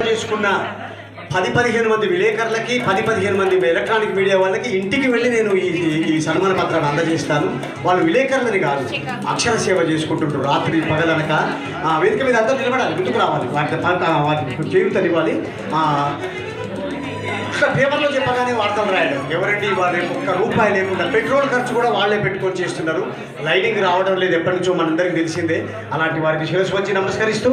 చేసుకున్న 10-15 మంది విలేకరులకి 10-15 మంది ఎలక్ట్రానిక్ మీడియా వాళ్ళకి ఇంటికి వెళ్ళి నేను ఈ సన్మాన పత్రాన్ని అందజేస్తాను. వాళ్ళు విలేకరులని కాదు, అక్షర సేవ చేసుకుంటుంటారు రాత్రి పగలనక. వేదిక మీద అందరూ నిలబడాలి, ముందుకు రావాలి, వాటి జీవితం ఇవ్వాలి. పేపర్లో చెప్పగానే వార్తలు రాయడం ఎవరండి వారి ₹1 లేకుండా పెట్రోల్ ఖర్చు కూడా వాళ్ళే పెట్టుకొని చేస్తున్నారు. లైటింగ్ రావడం లేదు ఎప్పటి నుంచో మనందరికీ తెలిసిందే. అలాంటి వారికి శిరస్సు వచ్చి నమస్కరిస్తూ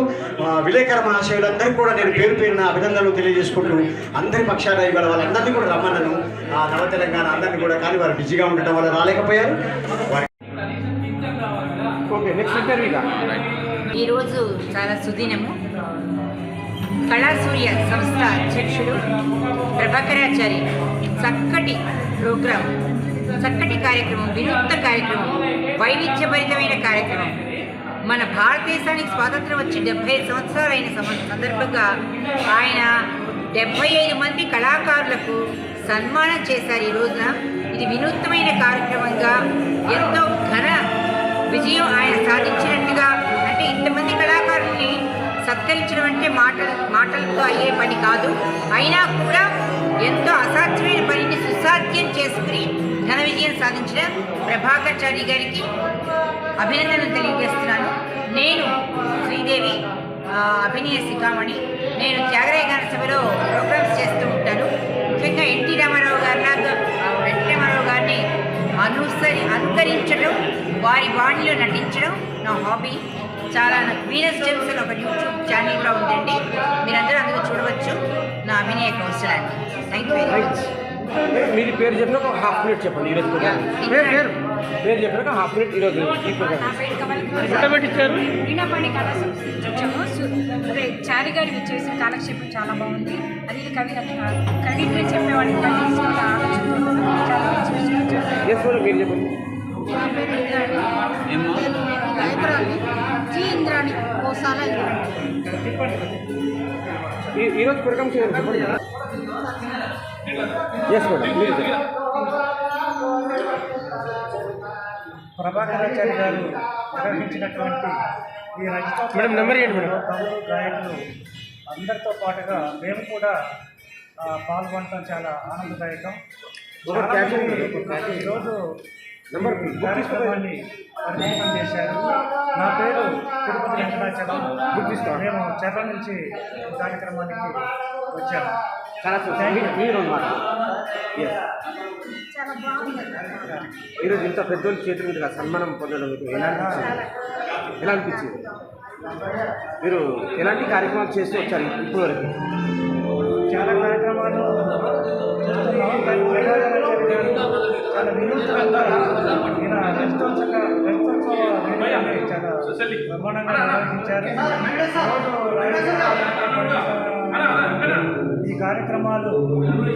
విలేకర మహాశయులందరికీ కూడా నేను పేరు పేరున అభినందనలు తెలియజేసుకుంటూ అందరి పక్షాన ఇవాళ వాళ్ళందరినీ కూడా రమ్మన్నాను, నవ తెలంగాణ అందరినీ కూడా. కానీ వారు బిజీగా ఉండటం వల్ల రాలేకపోయారు. ఈరోజు చాలా సుదినము. కళాసూర్య సంస్థ అధ్యక్షుడు ప్రభాకరాచారి చక్కటి ప్రోగ్రాం, చక్కటి కార్యక్రమం, వినూత్న కార్యక్రమం, వైవిధ్యభరితమైన కార్యక్రమం. మన భారతదేశానికి స్వాతంత్రం వచ్చి 75 సంవత్సరాలు అయిన సందర్భంగా ఆయన 75 మంది కళాకారులకు సన్మానం చేశారు ఈ రోజున. ఇది వినూత్నమైన కార్యక్రమంగా ఎంతో ఘన విజయం ఆయన సాధించినట్టుగా. అంటే ఇంతమంది కళాకారుల్ని సత్కరించడం అంటే మాటలతో అయ్యే పని కాదు. అయినా కూడా ఎంతో అసాధ్యమైన పనిని సుసాధ్యం చేసుకుని ఘన విజయం సాధించిన ప్రభాకరాచారి గారికి అభినందనలు తెలియజేస్తున్నాను. నేను శ్రీదేవి, అభినయ శిఖామణి. నేను త్యాగరాయ గాన సభలో ప్రోగ్రామ్స్ చేస్తూ ఉంటాను. ముఖ్యంగా ఎన్టీ రామారావు గారిని అనుకరించడం, వారి బాణిలో నటించడం నా హాబీ. చాలా వీనస్ జెమ్స్ అని ఒక యూట్యూబ్ ఛానల్ కూడా ఉందండి, మీరందరూ అందులో చూడవచ్చు. నా అభినయ కౌశలాన్ని. Thank you very much. మీరు పేరు చెప్పిన ఒక ½ మినిట్ చెప్పండి. ఈరోజు పేరు చెప్పిన ఒక ½ మినిట్. ఈరోజు చారి గారి విచ్చేసిన కాలక్షేపం చాలా బాగుంది. అది కవిత్వం చెప్పేవాడికి చాలా మంచి విషయం. మీరు చెప్పండి. ఇంద్రాణి గోశాల ఈరోజు ప్రోగ్రామ్ చేయాలి చెప్పండి. ఎస్ మేడం, మీరు ప్రభాకరాచారి గారు నిర్వహించినటువంటి ఈ మేడం నెంబర్ ఏంటి మేడం? కవులు, గాయకులు అందరితో పాటుగా మేము కూడా పాల్గొనడం చాలా ఆనందదాయకం. ఈరోజు కార్యక్రమాన్ని పరిచయం చేశారు. నా పేరు తిరుపతి వెంకటాచలం. మేము చెర్ల నుంచి కార్యక్రమానికి వచ్చాము. ఈరోజు ఇంత పెద్దోళ్ళ చేతుల మీదుగా సన్మానం పొందడం మీకు ఎలా అనిపించింది? మీరు ఎలాంటి కార్యక్రమాలు చేస్తూ వచ్చారు ఇప్పుడు వరకు? చాలా కార్యక్రమాలు చూస్తున్నాం. చాలా వినూత్నంగా ఈయన రజతోత్సవ చాలా బ్రహ్మాండంగా నిర్వహించారు. ఈ కార్యక్రమాలు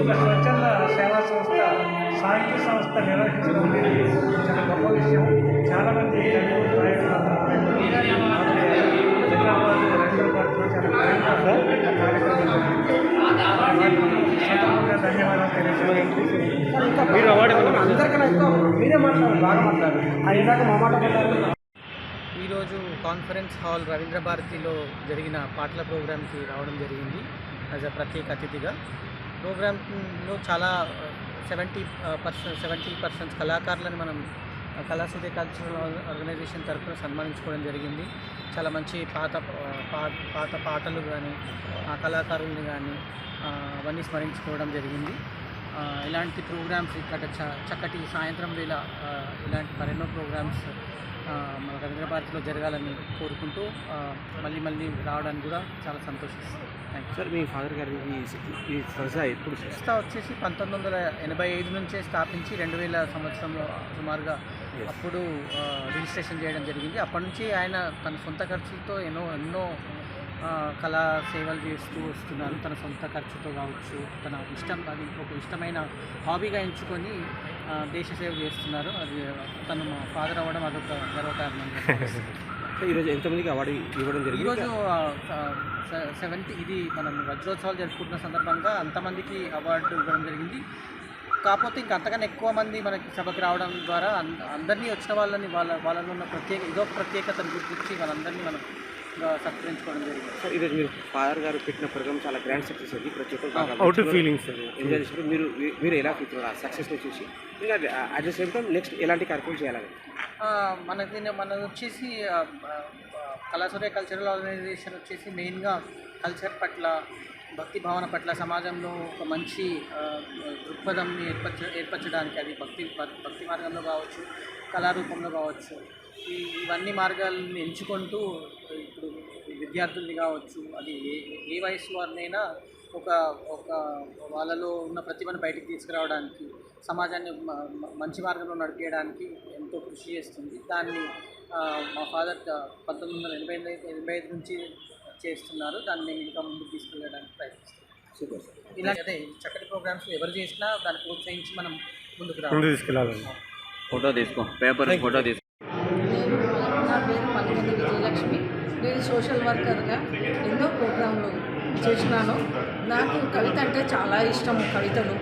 ఒక స్వచ్ఛంద సేవా సంస్థ, సాహిత్య సంస్థ నిర్వహించడం చాలా గొప్ప విషయం. చాలామంది ధన్యవాదాలు తెలియజేస్తున్నాను. మీరు అవార్డు అందరికన్నా ఎక్కువ మీరే మాట్లాడారు, బాగా మాట్లాడారు. ఇందాక మా మాట మాట్లాడారు. ఈరోజు కాన్ఫరెన్స్ హాల్ రవీంద్ర భారతిలో జరిగిన పాటల ప్రోగ్రామ్కి రావడం జరిగింది యాజ్ అ ప్రత్యేక అతిథిగా. ప్రోగ్రాంలో చాలా 70% కళాకారులను మనం కళాసూర్య కల్చరల్ ఆర్గనైజేషన్ తరఫున సన్మానించుకోవడం జరిగింది. చాలా మంచి పాత పాటలు కానీ కళాకారుల్ని కానీ అవన్నీ స్మరించుకోవడం జరిగింది. ఇలాంటి ప్రోగ్రామ్స్ ఇక్కడ చక్కటి సాయంత్రం వేళ ఇలాంటి మరెన్నో ప్రోగ్రామ్స్ మన రవీంద్ర భారతిలో జరగాలని కోరుకుంటూ మళ్ళీ రావడానికి కూడా చాలా సంతోషిస్తాను. Thank you sir. Me father గారి ఈ సంస్థ ఎప్పుడు వచ్చేసి 1985 నుంచే స్థాపించి 2000 సంవత్సరంలో సుమారుగా అప్పుడు రిజిస్ట్రేషన్ చేయడం జరిగింది. అప్పటి నుంచి ఆయన తన సొంత ఖర్చులతో ఎన్నో కళా సేవలు చేస్తూ వస్తున్నారు. తన సొంత ఖర్చుతో కావచ్చు, తన అది ఒక ఇష్టమైన హాబీగా ఎంచుకొని దేశ సేవ చేస్తున్నారు. అది తను మా ఫాదర్ అవ్వడం అదొక గర్వకారణం. ఈరోజు ఎంతమందికి అవార్డు ఇవ్వడం జరిగింది? ఈరోజు 70 ఇది మనం వజ్రోత్సవాలు జరుపుకుంటున్న సందర్భంగా అంతమందికి అవార్డు ఇవ్వడం జరిగింది. కాకపోతే ఇంకా అంతకన్నా ఎక్కువ మంది మనకి సభకి రావడం ద్వారా అందరినీ వచ్చిన వాళ్ళని వాళ్ళలో ఉన్న ప్రత్యేకతను గుర్తించి వాళ్ళందరినీ మనం సత్కరించుకోవడం జరిగింది. సార్ ఈరోజు మీరు ఫాదర్ గారు పెట్టిన ప్రోగ్రామ్ చాలా గ్రాండ్ సక్సెస్ అయింది. ప్రతి ఒక్కరు అవుట్ ఫీలింగ్స్ ఎంజాయ్ చేసినప్పుడు మీరు ఎలా ఫీల్ ఆ సక్సెస్ని చూసి ఇంకా at the same time next ఎలాంటి కార్యక్రమం చేయాలని? మనది వచ్చేసి కళాసూర్య కల్చరల్ ఆర్గనైజేషన్ వచ్చేసి మెయిన్గా కల్చర్ పట్ల, భక్తి భావన పట్ల సమాజంలో ఒక మంచి దృక్పథంని ఏర్పరచడానికి, అది భక్తి మార్గంలో కావచ్చు, కళారూపంలో కావచ్చు, ఇవన్నీ మార్గాలను ఎంచుకుంటూ ఇప్పుడు విద్యార్థుల్ని కావచ్చు, అది ఏ వయసు వారినైనా ఒక వాళ్ళలో ఉన్న ప్రతిభను బయటికి తీసుకురావడానికి, సమాజాన్ని మంచి మార్గంలో నడిపేయడానికి ఎంతో కృషి చేస్తుంది. దాన్ని మా ఫాదర్ 1985 నుంచి చేస్తున్నారు. దాన్ని మేము ఇంకా ముందుకు తీసుకెళ్ళడానికి ప్రయత్నిస్తున్నాం. ఇలా అదే చక్కటి ప్రోగ్రామ్స్ ఎవరు చేసినా దాన్ని ప్రోత్సహించి మనం ముందుకు రావాలి. ఫోటో తీసుకో, పేపర్ ఫోటో తీసుకో. నా పేరు మల్లిగండి విజయలక్ష్మి. నేను సోషల్ వర్కర్గా ఎన్నో ప్రోగ్రాంలు చేసినాను. నాకు కవిత అంటే చాలా ఇష్టము. కవితలు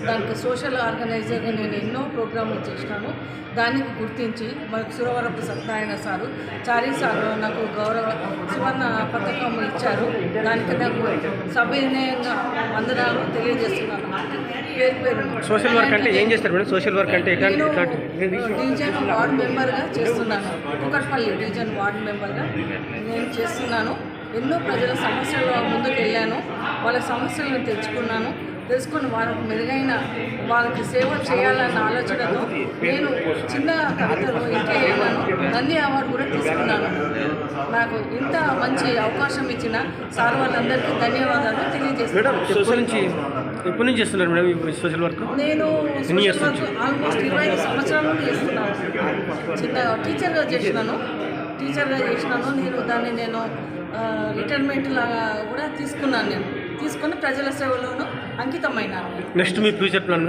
దానికి సోషల్ ఆర్గనైజర్గా నేను ఎన్నో ప్రోగ్రాంలు చేసినాను. దానికి గుర్తించి మనకు సురవరపు సత్యనారాయణ సారు, చారీ సారు నాకు గౌరవ సువర్ణ పథకం ఇచ్చారు. దానికి నాకు సవినయంగా వందనాలు తెలియజేస్తున్నాను. పేరు సోషల్ వర్క్ అంటే ఏం చేస్తారు మేడం? సోషల్ వర్క్ అంటే డివిజన్ వార్డ్ మెంబర్గా చేస్తున్నాను. కుకట్పల్లి డివిజన్ వార్డ్ మెంబర్గా నేను చేస్తున్నాను. ఎన్నో ప్రజల సమస్యల ముందుకు వెళ్ళాను. వాళ్ళ సమస్యలను తెలుసుకుని వాళ్ళకు మెరుగైన వాళ్ళకి సేవ చేయాలన్న ఆలోచనతో నేను చిన్న కవితలు ఇంకా వెళ్ళాను. నంది అవార్డు కూడా తీసుకున్నాను. నాకు ఇంత మంచి అవకాశం ఇచ్చిన సార్ వాళ్ళందరికీ ధన్యవాదాలు తెలియజేస్తున్నాను. ఎప్పటి నుంచి చేస్తున్నారు మేడం సోషల్ వర్క్? నేను సోషల్ వర్క్ ఆల్మోస్ట్ 25 సంవత్సరాల నుండి చేస్తున్నాను. చిన్న టీచర్గా చేసినాను. నేను దాన్ని రిటైర్మెంట్ లాగా కూడా తీసుకుని ప్రజల సేవలోనూ అంకితమైనాను. నెక్స్ట్ మీ ఫ్యూచర్ ప్లాన్?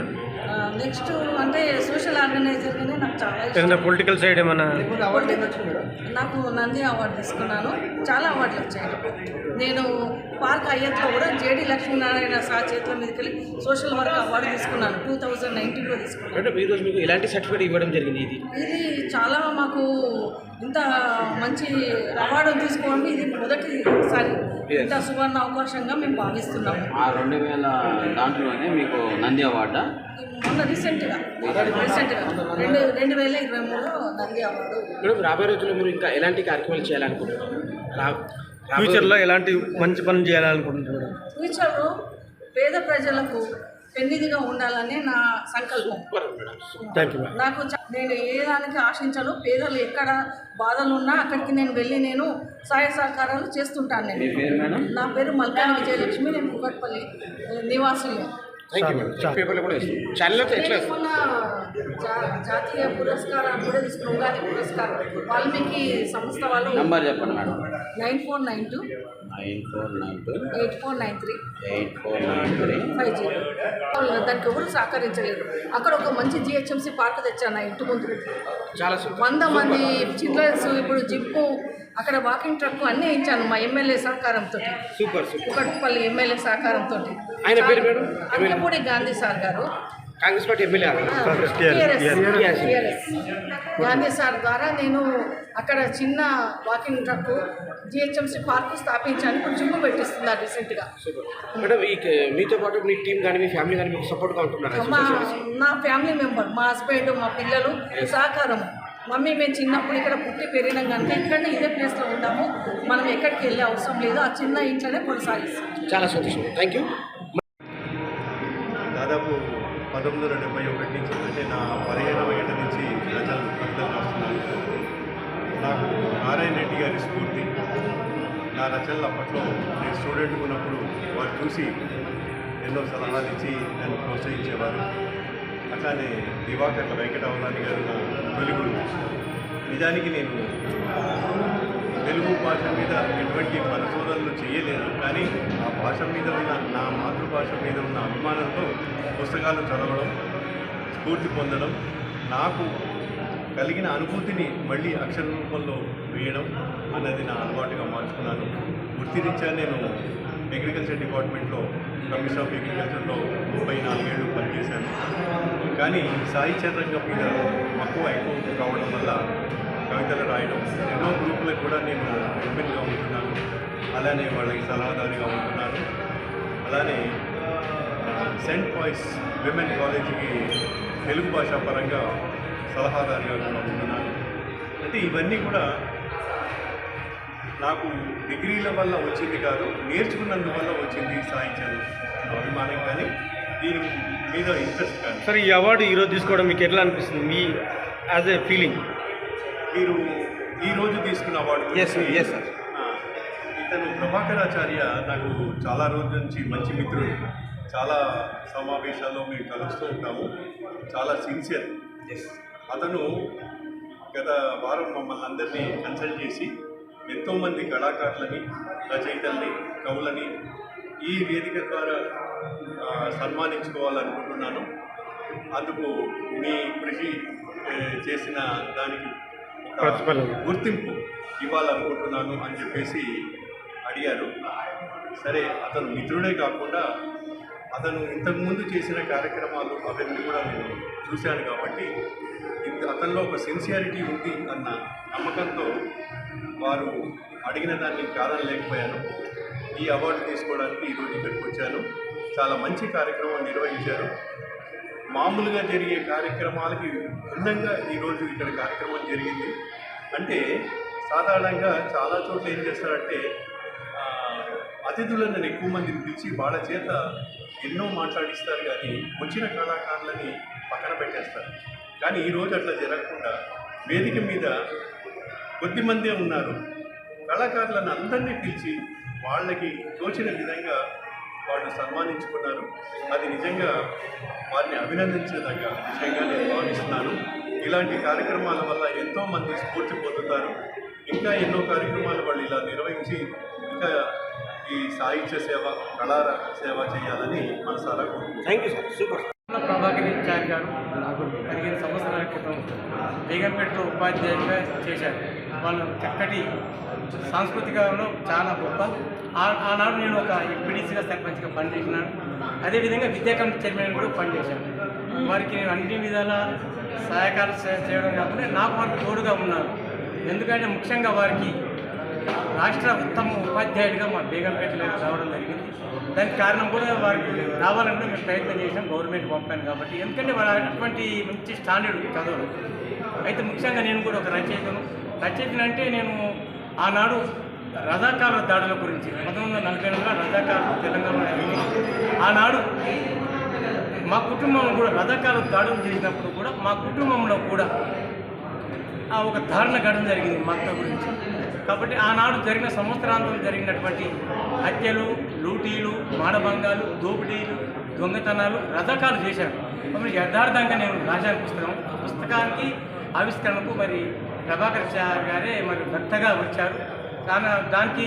నెక్స్ట్ అంటే సోషల్ ఆర్గనైజర్గానే నాకు చాలా ఇష్టం. పొలిటికల్ సైడ్ ఏమన్నా? నాకు నంది అవార్డు తీసుకున్నాను. చాలా అవార్డులు వచ్చాయి. నేను పార్క్ అయ్యత్లో కూడా జేడి లక్ష్మీనారాయణ సార్ చేతుల మీదకి వెళ్ళి సోషల్ వర్క్ అవార్డు తీసుకున్నాను. 2019లో తీసుకున్నాను. ఈరోజు మీకు ఎలాంటి సర్టిఫికేట్ ఇవ్వడం జరిగింది? ఇది చాలా మాకు ఇంత మంచి అవార్డు తీసుకోవడం ఇది మొదటిసారి. ఇంత సువర్ణ అవకాశంగా మేము భావిస్తున్నాము. ఆ 2000 దాంట్లోనే మీకు నంది అవార్డా? మొన్న రీసెంట్గా 2023లో నంది అవార్డు. మేడం రాబోయే రోజుల్లో మీరు ఇంకా ఎలాంటి కార్యక్రమాలు చేయాలనుకుంటున్నారు? ఫ్యూచర్లో ఎలాంటి మంచి పనులు చేయాలనుకుంటున్నారు? ఫ్యూచర్లో పేద ప్రజలకు పెన్నిదిగా ఉండాలనే నా సంకల్పం. నాకు నేను ఏ దానికి ఆశించను. పేదలు ఎక్కడ బాధలు ఉన్నా అక్కడికి నేను వెళ్ళి నేను సహాయ సహకారాలు చేస్తుంటాను. నా పేరు మల్కాని విజయలక్ష్మి. నేను కుకట్పల్లి నివాసిని. మొన్న జాతీయ పురస్కారాలు కూడా తీసుకున్నాం. ఉగాది పురస్కారం వాల్మీకి సంస్థ వాళ్ళు. నంబర్ చెప్పండి మేడం. 9492 8493 50. దానికి ఎవరు సహకరించలేదు. అక్కడ ఒక మంచి జిహెచ్ఎంసీ పార్క్ తెచ్చాను నా ఇంటి ముందు. 100 మంది చిల్డ్రన్స్, ఇప్పుడు జిప్పు, అక్కడ వాకింగ్ ట్రక్ అన్నీ ఇచ్చాను మా ఎమ్మెల్యే సహకారంతో. కుకట్పల్లి ఎమ్మెల్యే సహకారంతో. ఆయన పేరు మేడం? అంకపూడి గాంధీ సార్ గారు, Congress party MLA. Gandhi sir ద్వారా నేను అక్కడ చిన్న వాకింగ్ ట్రక్ జిహెచ్ఎంసీ పార్క్ స్థాపించాను. ఇప్పుడు జిమ్ పెట్టిస్తున్నారు రీసెంట్గా. మేడం మీతో పాటు మీ టీం కానీ మీ ఫ్యామిలీ కానీ మీకు సపోర్ట్గా ఉంటున్నారు? నా ఫ్యామిలీ మెంబర్, మా హస్బెండ్, మా పిల్లలు సహకారం. మమ్మీ మేము చిన్నప్పుడు ఇక్కడ పుట్టి పెరిగినాం కనుక ఇక్కడనే ఇదే ప్లేస్లో ఉన్నాము. మనం ఎక్కడికి వెళ్ళే అవసరం లేదు. ఆ చిన్న ఇంట్లోనే కొనసాగిస్తాం. చాలా సంతోషం. Thank you. దాదాపు 1971 నుంచి, అంటే నా 15వ ఏళ్ళ నుంచి రచనలు రాస్తున్నాను. నాకు నారాయణ రెడ్డి గారి స్ఫూర్తి. నా రచనలు అప్పట్లో నేను స్టూడెంట్ ఉన్నప్పుడు వారు చూసి ఎన్నో సలహాలు ఇచ్చి నన్ను ప్రోత్సహించేవారు. అట్లానే దివాకర్ల వెంకటరామరాజు గారు నా తొలి గురువు. నిజానికి నేను తెలుగు భాష మీద ఎటువంటి పరిశోధనలు చేయలేదు, కానీ ఆ భాష మీద ఉన్న, నా మాతృభాష మీద ఉన్న అభిమానంతో పుస్తకాలు చదవడం, స్ఫూర్తి పొందడం, నాకు కలిగిన అనుభూతిని మళ్ళీ అక్షర రూపంలో వేయడం అన్నది నా అలవాటుగా మార్చుకున్నాను. వృత్తిరీత్యా నేను అగ్రికల్చర్ డిపార్ట్మెంట్లో, కమిషన్ ఆఫ్ అగ్రికల్చర్లో 34 ఏళ్ళు పనిచేశాను. కానీ సాహిత్య రంగం మీద ఎక్కువ కావడం వల్ల కవితలు రాయడం ఎన్నో గ్రూపులకు కూడా నేను అడ్మిన్గా ఉంటున్నాను. అలానే వాళ్ళకి సలహాదారుగా ఉంటున్నాను. అలానే సెయింట్ పాయిస్ విమెన్ కాలేజీకి తెలుగు భాష పరంగా సలహాదారుగా కూడా ఉంటున్నాను. అంటే ఇవన్నీ కూడా నాకు డిగ్రీల వల్ల వచ్చింది కాదు, నేర్చుకున్నందువల్ల వచ్చింది సాహిత్యం అభిమానం కానీ దీని మీద ఇంట్రెస్ట్ కానీ. సార్, ఈ అవార్డు ఈరోజు తీసుకోవడం మీకు ఎట్లా అనిపిస్తుంది, మీ యాజ్ ఏ ఫీలింగ్? మీరు ఈరోజు తీసుకున్న అవార్డు సార్. ఇతను ప్రభాకరాచార్య నాకు చాలా రోజుల నుంచి మంచి మిత్రుడు. చాలా సమావేశాల్లో మేము కలుస్తూ ఉంటాము. చాలా సిన్సియర్. అతను గత వారం మమ్మల్ని అందరినీ కన్సల్ట్ చేసి ఎంతోమంది కళాకారులని, రచయితల్ని, కవులని ఈ వేదిక ద్వారా సన్మానించుకోవాలనుకుంటున్నాను. అందుకు మీ కృషి చేసిన దానికి గుర్తింపు ఇవ్వాలనుకుంటున్నాను అని చెప్పేసి అడిగారు. సరే, అతను మిత్రుడే కాకుండా అతను ఇంతకుముందు చేసిన కార్యక్రమాలు అవన్నీ కూడా నేను చూశాను కాబట్టి అతనిలో ఒక సిన్సియారిటీ ఉంది అన్న నమ్మకంతో వారు అడిగిన దాన్ని కాదనలేకపోయాను. ఈ అవార్డు తీసుకోవడానికి ఈరోజు ఇక్కడికి వచ్చాను. చాలా మంచి కార్యక్రమం నిర్వహించారు. మామూలుగా జరిగే కార్యక్రమాలకి భిన్నంగా ఈరోజు ఇక్కడ కార్యక్రమం జరిగింది. అంటే సాధారణంగా చాలా చోట్ల ఏం చేస్తారంటే అతిథులను ఎక్కువ మందిని పిలిచి వాళ్ళ చేత ఎన్నో మాట్లాడిస్తారు, కానీ వచ్చిన కళాకారులని పక్కన పెట్టేస్తారు. కానీ ఈరోజు అట్లా జరగకుండా వేదిక మీద కొద్దిమందే ఉన్నారు. కళాకారులను అందరినీ పిలిచి వాళ్ళకి తోచిన విధంగా వాళ్ళు సన్మానించుకున్నారు. అది నిజంగా వారిని అభినందించేదగ్గ విషయంగా నేను భావిస్తున్నాను. ఇలాంటి కార్యక్రమాల వల్ల ఎంతోమంది స్ఫూర్తి పొందుతారు. ఇంకా ఎన్నో కార్యక్రమాలు వాళ్ళు ఇలా నిర్వహించి ఇంకా ఈ సాహిత్య సేవ, కళా సేవ చేయాలని మనసారా కోరుకుంటున్నాను. Thank you sir. సూపర్. ప్రభాకరాచార్య గారు నాకు 15 సంవత్సరాల క్రితం బేగంపేటలో ఉపాధ్యాయులుగా చేశారు. వాళ్ళు చక్కటి సాంస్కృతికంలో చాలా గొప్ప. ఆనాడు నేను ఒక ఎంపీడీసీగా సర్పంచ్గా పనిచేసినాను. అదేవిధంగా విద్యా కమిటీ చైర్మన్ కూడా పనిచేశాను. వారికి నేను అన్ని విధాల సహాయకాలు చేయడం కాకుండా నాకు వారికి తోడుగా ఉన్నారు. ఎందుకంటే ముఖ్యంగా వారికి రాష్ట్ర ఉత్తమ ఉపాధ్యాయుడిగా మా బేగంపేటలో రావడం జరిగింది. దానికి కారణం కూడా వారికి రావాలంటే మేము ప్రయత్నం చేసాం, గవర్నమెంట్ పంపాను కాబట్టి. ఎందుకంటే వారు అటువంటి మంచి స్టాండర్డ్ చదువులు. అయితే ముఖ్యంగా నేను కూడా ఒక రచయితను అంటే నేను ఆనాడు రజాకారుల దాడుల గురించి 1948లో రజాకారులు తెలంగాణ ఆనాడు మా కుటుంబంలో కూడా రజాకారుల దాడులు చేసినప్పుడు కూడా మా కుటుంబంలో కూడా ఒక ధారణ గడడం జరిగింది మా అక్క గురించి. కాబట్టి ఆనాడు జరిగిన సంవత్సరాంతం జరిగినటువంటి హత్యలు, లూటీలు, మానభంగాలు, దోపిడీలు, దొంగతనాలు రజాకారులు చేశారు. కాబట్టి యథార్థంగా నేను రాశాను పుస్తకానికి ఆవిష్కరణకు మరి ప్రభాకరాచార్య గారే మరి భక్తగా వచ్చారు. దానికి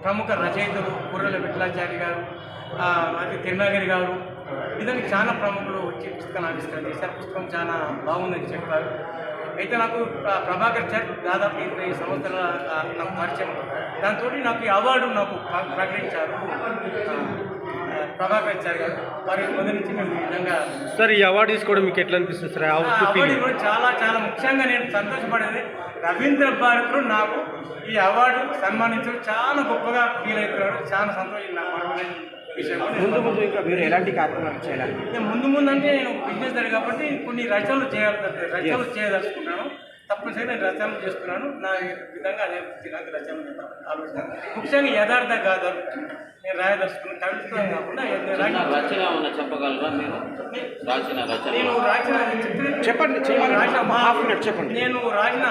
ప్రముఖ రచయితలు కుర్రల విఠలాచార్య గారు, అది తిరునాగిరి గారు, ఇదానికి చాలా ప్రముఖులు వచ్చి పుస్తకాన్ని ఆవిష్కరణ చేశారు. పుస్తకం చాలా బాగుందని చెప్పారు. అయితే నాకు ప్రభాకరాచార్య దాదాపు 20 సంవత్సరాల నాకు పరిచయం. దాంతో నాకు ఈ అవార్డు నాకు ప్రకటించారు ప్రభాకరాచార్య గారు. వారి మొదటి నుంచి మేము ఈ విధంగా. సార్, ఈ అవార్డు తీసుకోవడం మీకు ఎట్లా అనిపిస్తుంది సార్? అవార్డు కూడా చాలా చాలా ముఖ్యంగా నేను సంతోషపడేది రవీంద్ర భారతిలో నాకు ఈ అవార్డు సన్మానించడం చాలా గొప్పగా ఫీల్ అవుతున్నాడు. చాలా సంతోషం నాకు మరొకటి విషయం. ముందు ఇంకా మీరు ఎలాంటి కార్యక్రమాలు చేయాలి? ముందు అంటే నేను బిజినెస్ దాని కాబట్టి కొన్ని రచనలు చేయదలుచుకున్నాను. తప్పనిసరిగా నేను రచనలు చేస్తున్నాను. నా విధంగా అదే ఇలాంటి రచనలు ఆలోచన ముఖ్యంగా యథార్థ గాథలు నేను రాయదలుచుకున్నాను. కవిత్వం కాకుండా చెప్పగలరా మీరు? నేను రాసిన చెప్పండి. నేను రాసిన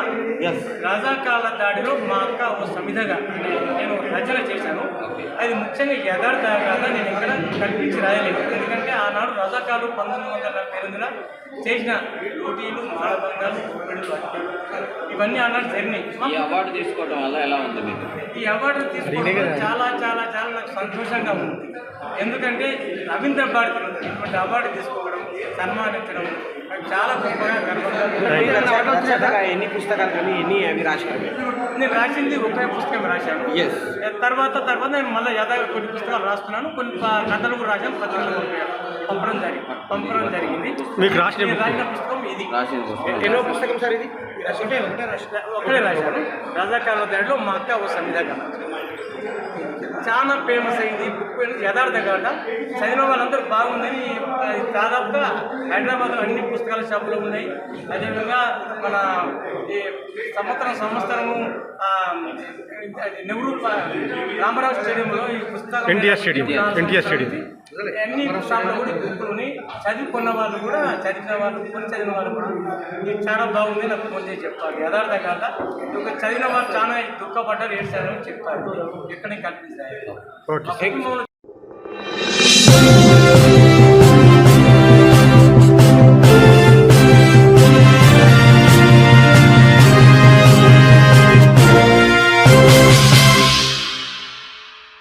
రజాకాల దాడిలో మా అక్క ఓ సమిధగా నేను రచన చేశాను. అది ముఖ్యంగా యథార్థ గాథ నేను ఇక్కడ కల్పించి రాయలేదు. ఎందుకంటే ఆనాడు రజాకాలు 1948లో చేసిన లూటీలు, మానభంగాలు, ఇవన్నీ ఆనాడు జరిగినాయి. ఈ అవార్డు తీసుకోవడం వల్ల ఎలా ఉంది మీకు? ఈ అవార్డు తీసుకోవడం చాలా చాలా చాలా నాకు సంతోషంగా ఉంది. ఎందుకంటే రవీంద్ర భారతి ఇటువంటి అవార్డు తీసుకోవడం, సన్మానించడం నాకు చాలా గొప్పగా గర్వంగా రచనగా ఎన్ని పుస్తకాలు కానీ ఎన్ని అవి రాశారు? నేను రాసింది ఒకే పుస్తకం రాశాను. ఎస్. తర్వాత నేను మళ్ళీ యథాగా కొన్ని పుస్తకాలు రాస్తున్నాను, కొన్ని కథలు కూడా రాశాను, పత్రికలు పంపడం జరిగింది. మీకు రాసిన నేను రాసిన పుస్తకం ఇది. రాసిన పుస్తకం. ఎన్నో పుస్తకం సార్ ఇది? ఒకటే రాశాను. రజాకారుల దాడిలో మా అక్క ఓ సంవిధ కథ చాలా ఫేమస్ అయింది. బుక్ యథార్థ కథ చదివిన వాళ్ళందరూ బాగుందని దాదాపుగా హైదరాబాద్లో అన్ని పుస్తకాల షాపులో ఉన్నాయి. అదేవిధంగా మన ఈ సంవత్సరము నెహ్రూ రామరావు స్టేడియంలో ఈ పుస్తకాలు ఎన్టీఆర్ స్టేడియం అన్ని షాపులో కూడా బుక్కులని చదివిన వాళ్ళు కూడా చదివిన వాళ్ళు కూడా ఇది చాలా బాగుంది నాకు ఫోన్ చేసి చెప్పాలి. యథార్థ కథ చదివిన వాళ్ళు చాలా దుఃఖపడ్డారు, ఏడ్చారు అని చెప్పారు. ఎక్కడికి కనిపిస్తాయి.